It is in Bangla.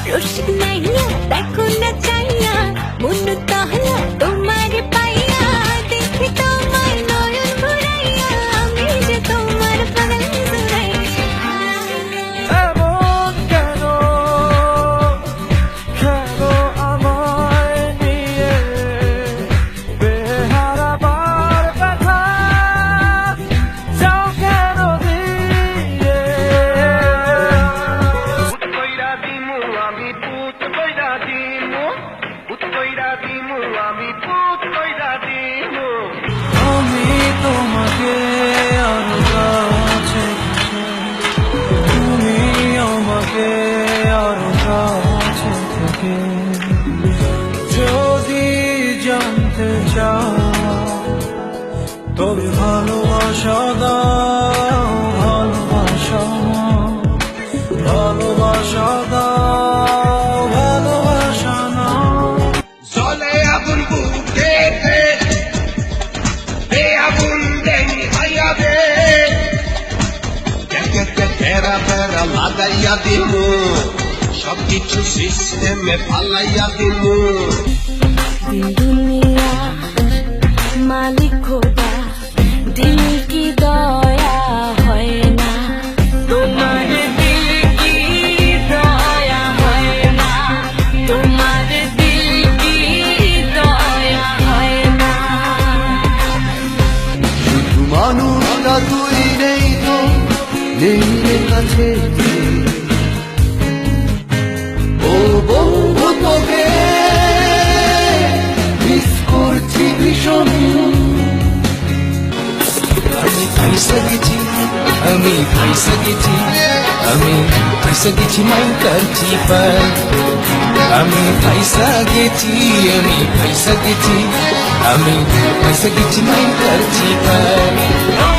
রসিক নাইয়া দেখো না চাইয়া মন তাহলা তোমার পাইয়া দেখি তোমার নয়ন ভরাইয়া আমি যে তোমার পাগল জুড়াইয়া এমন কেন কেন আমায় নিয়ে বেহারাবার ব্যথা যাও কেন দিয়ে পুত কইরা দিমু আমি পুত কইরা দিমু পুত কইরা দিমু আমি পুত কইরা দিমু আমি তোমাকে আরো কাছে তুমি আমাকে আরো কাছে থেকে যদি জানতে চাও তবে ভালোবাসা দাও ভালোবাসা ভালোবাসা দাও ভালোবাসা নাও জলে আগুন বুকেতে এ আগুন দেনি হাইয়া দে তেরা তেরা লাগাইয়া দিমু সবকিছু সিস্টেমে পালাইয়া দিমু দুনিয়া মালিক খোদা দিল কি দয়া হয় না তোমার দিল কি দয়া হয় না তোমার দিল কি দয়া হয় না শুধু মানুষটা তুই নেই তো নেই রে কাছে ও বন্ধু তোকে মিস করছি ভীষণ আমি ফাইসা গেছি আমি ফাইসা গেছি আমি ফাইসা গেছি মাইকার চিপায় আমি ফাইসা গেছি আমি ফাইসা গেছি আমি ফাইসা গেছি মাইকার চিপায়